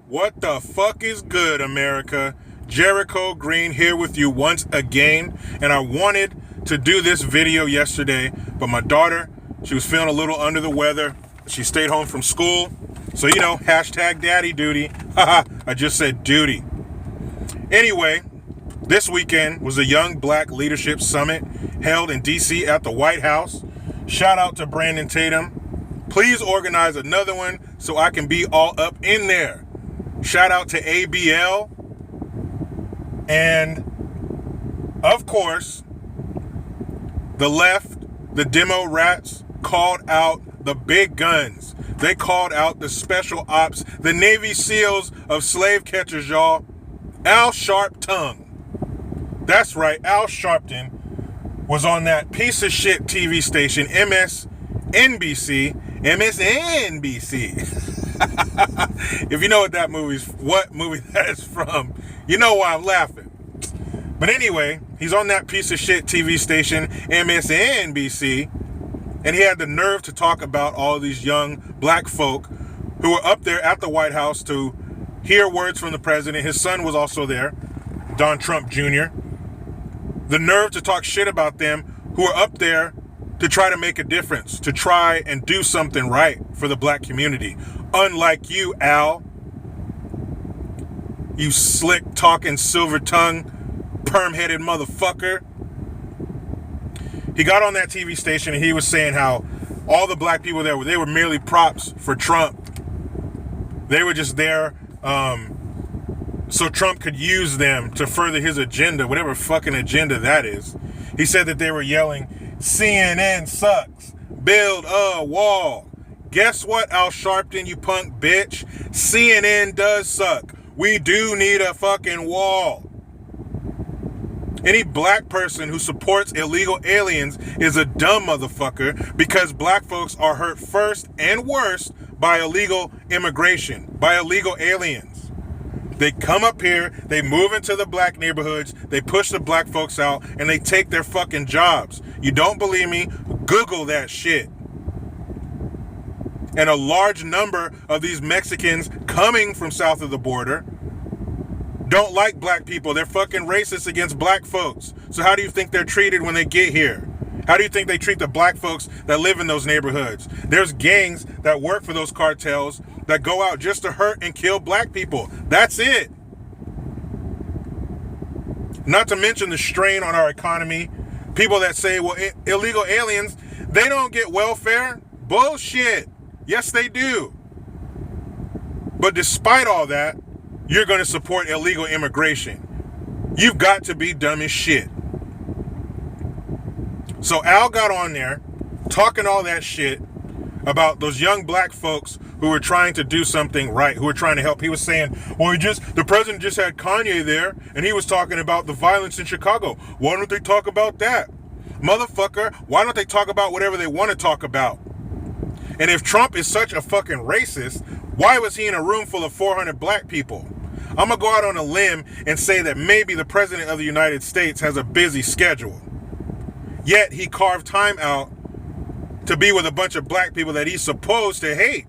What the fuck is good, America? Jericho Green here with you once again, and I wanted to do this video yesterday, but my daughter, she was feeling a little under the weather. She stayed home from school, so you know, hashtag daddy duty. Haha, I just said duty. Anyway, this weekend was a Young Black Leadership Summit held in DC at the White House. Shout out to Brandon Tatum. Please organize another one so I can be all up in there. Shout out to ABL. And, of course, the left, the demo rats, called out the big guns. They called out the special ops, the Navy SEALs of slave catchers, y'all. Al Sharptongue. That's right, Al Sharpton was on that piece of shit TV station, MSNBC. If you know what movie that is from, you know why I'm laughing. But anyway, he's on that piece of shit TV station, MSNBC, and he had the nerve to talk about all these young black folk who were up there at the White House to hear words from the president. His son was also there, Don Trump Jr. The nerve to talk shit about them who are up there to try to make a difference, to try and do something right for the black community. Unlike you, Al, you slick talking, silver tongue, perm-headed motherfucker. He got on that TV station and he was saying how all the black people there, they were merely props for Trump. They were just there so Trump could use them to further his agenda, whatever fucking agenda that is. He said that they were yelling, CNN sucks, build a wall. Guess what, Al Sharpton, you punk bitch? CNN does suck. We do need a fucking wall. Any black person who supports illegal aliens is a dumb motherfucker because black folks are hurt first and worst by illegal immigration, by illegal aliens. They come up here, they move into the black neighborhoods, they push the black folks out, and they take their fucking jobs. You don't believe me? Google that shit. And a large number of these Mexicans coming from south of the border don't like black people. They're fucking racist against black folks. So how do you think they're treated when they get here? How do you think they treat the black folks that live in those neighborhoods? There's gangs that work for those cartels that go out just to hurt and kill black people. That's it. Not to mention the strain on our economy. People that say, well, illegal aliens, they don't get welfare. Bullshit. Yes, they do. But despite all that, you're going to support illegal immigration. You've got to be dumb as shit. So Al got on there talking all that shit about those young black folks who were trying to do something right, who were trying to help. He was saying, well, the president just had Kanye there, and he was talking about the violence in Chicago. Why don't they talk about that? Motherfucker, why don't they talk about whatever they want to talk about? And if Trump is such a fucking racist, why was he in a room full of 400 black people? I'm going to go out on a limb and say that maybe the president of the United States has a busy schedule. Yet he carved time out to be with a bunch of black people that he's supposed to hate.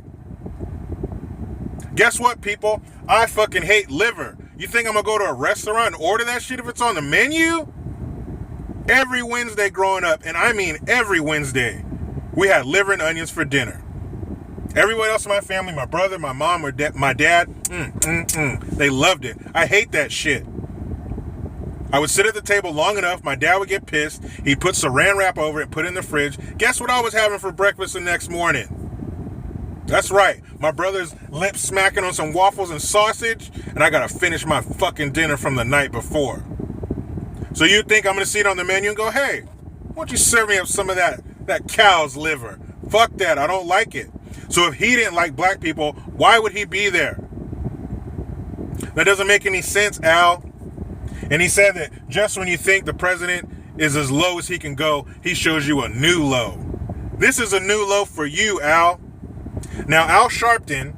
Guess what, people? I fucking hate liver. You think I'm going to go to a restaurant and order that shit if it's on the menu? Every Wednesday growing up, and I mean every Wednesday, we had liver and onions for dinner. Everyone else in my family, my brother, my mom, or my dad, they loved it. I hate that shit. I would sit at the table long enough, my dad would get pissed, he'd put saran wrap over it, put it in the fridge. Guess what I was having for breakfast the next morning? That's right, my brother's lips smacking on some waffles and sausage, and I gotta finish my fucking dinner from the night before. So you think I'm gonna see it on the menu and go, hey, why don't you serve me up some of that cow's liver? Fuck that, I don't like it. So if he didn't like black people, why would he be there? That doesn't make any sense, Al. And he said that just when you think the president is as low as he can go, he shows you a new low. This is a new low for you, Al. Now, Al Sharpton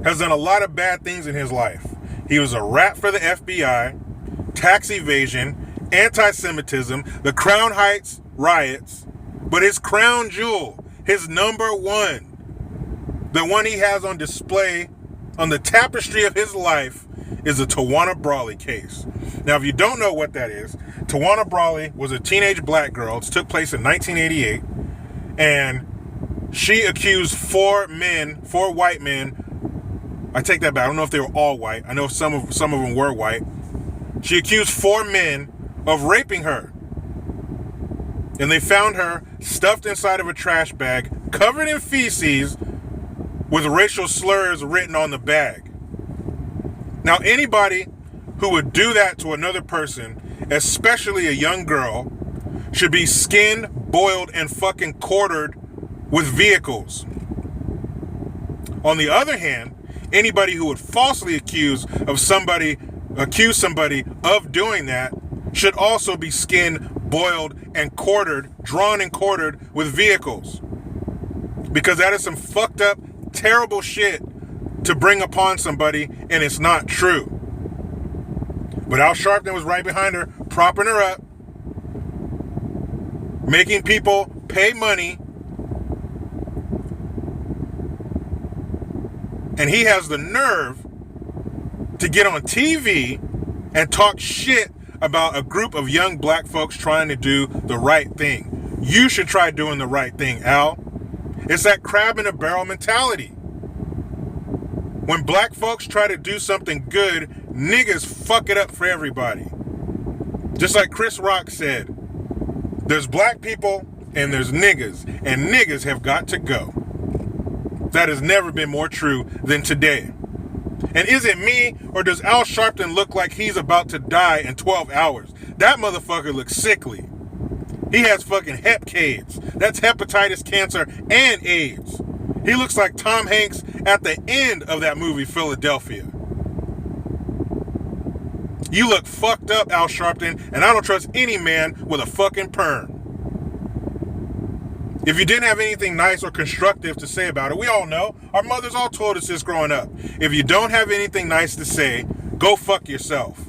has done a lot of bad things in his life. He was a rat for the FBI, tax evasion, anti-Semitism, the Crown Heights riots. But his crown jewel, his number one, the one he has on display on the tapestry of his life is the Tawana Brawley case. Now, if you don't know what that is, Tawana Brawley was a teenage black girl. It took place in 1988, and she accused four white men. I take that back. I don't know if they were all white. I know some of them were white. She accused four men of raping her. And they found her stuffed inside of a trash bag, covered in feces, with racial slurs written on the bag. Now, anybody who would do that to another person, especially a young girl, should be skinned, boiled, and fucking quartered with vehicles. On the other hand, anybody who would falsely accuse somebody of doing that should also be skinned, boiled, and quartered, drawn and quartered with vehicles. Because that is some fucked up, terrible shit to bring upon somebody, and it's not true. But Al Sharpton was right behind her, propping her up, making people pay money, and he has the nerve to get on TV and talk shit about a group of young black folks trying to do the right thing. You should try doing the right thing, Al. It's that crab in a barrel mentality. When black folks try to do something good, niggas fuck it up for everybody. Just like Chris Rock said, there's black people and there's niggas, and niggas have got to go. That has never been more true than today. And is it me, or does Al Sharpton look like he's about to die in 12 hours? That motherfucker looks sickly. He has fucking hepcades. That's hepatitis, cancer, and AIDS. He looks like Tom Hanks at the end of that movie, Philadelphia. You look fucked up, Al Sharpton, and I don't trust any man with a fucking perm. If you didn't have anything nice or constructive to say about it, we all know. Our mothers all told us this growing up. If you don't have anything nice to say, go fuck yourself.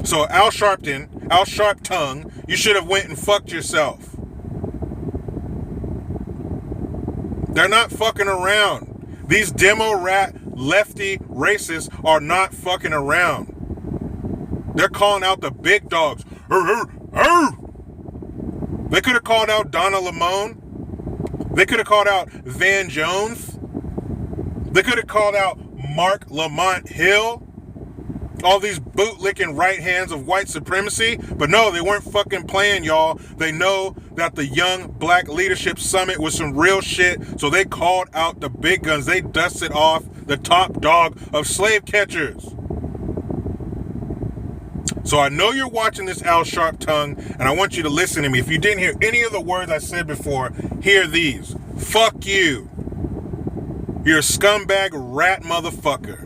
So Al Sharptongue, you should have went and fucked yourself. They're not fucking around. These demo rat lefty racists are not fucking around. They're calling out the big dogs. They could have called out Donna Lamone. They could have called out Van Jones. They could have called out Mark Lamont Hill. All these bootlicking right hands of white supremacy. But no, they weren't fucking playing, y'all. They know that the Young Black Leadership Summit was some real shit. So they called out the big guns. They dusted off the top dog of slave catchers. So I know you're watching this, Al Sharptongue, and I want you to listen to me. If you didn't hear any of the words I said before, hear these. Fuck you. You're a scumbag rat motherfucker.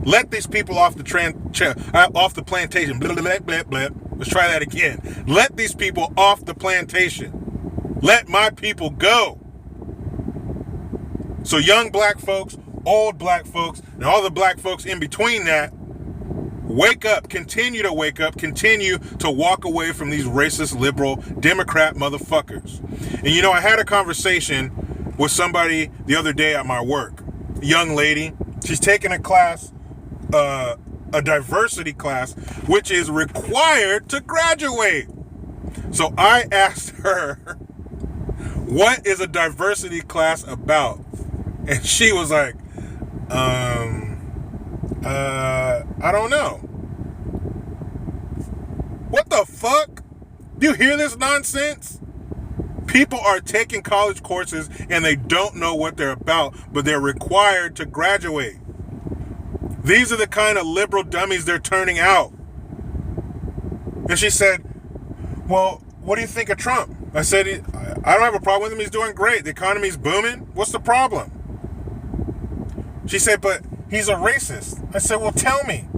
Let these people off the plantation. Blah, blah, blah, blah. Let's try that again. Let these people off the plantation. Let my people go. So young black folks, old black folks, and all the black folks in between that, wake up, continue to wake up, continue to walk away from these racist, liberal, Democrat motherfuckers. And you know, I had a conversation with somebody the other day at my work. A young lady, she's taking a class, a diversity class, which is required to graduate. So I asked her, what is a diversity class about? And she was like, I don't know. What the fuck? Do you hear this nonsense? People are taking college courses and they don't know what they're about, but they're required to graduate. These are the kind of liberal dummies they're turning out. And she said, well, what do you think of Trump? I said, I don't have a problem with him. He's doing great. The economy's booming. What's the problem? She said, but he's a racist. I said, well, tell me,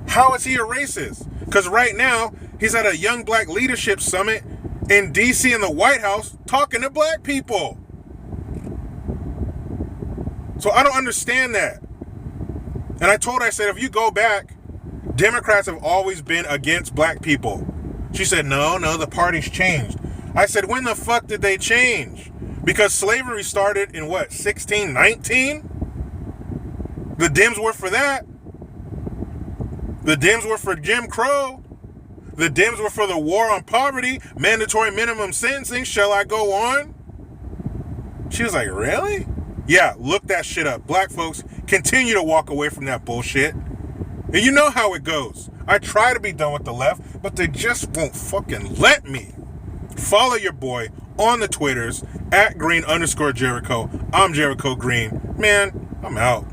how is he a racist? Because right now, he's at a Young Black Leadership Summit in D.C. in the White House talking to black people. So I don't understand that. And I told her, I said, if you go back, Democrats have always been against black people. She said, no, the party's changed. I said, when the fuck did they change? Because slavery started in what, 1619? The Dems were for that. The Dems were for Jim Crow. The Dems were for the war on poverty, mandatory minimum sentencing. Shall I go on? She was like, really? Yeah, look that shit up. Black folks continue to walk away from that bullshit. And you know how it goes. I try to be done with the left, but they just won't fucking let me. Follow your boy on the Twitters at Green_Jericho. I'm Jericho Green. Man, I'm out.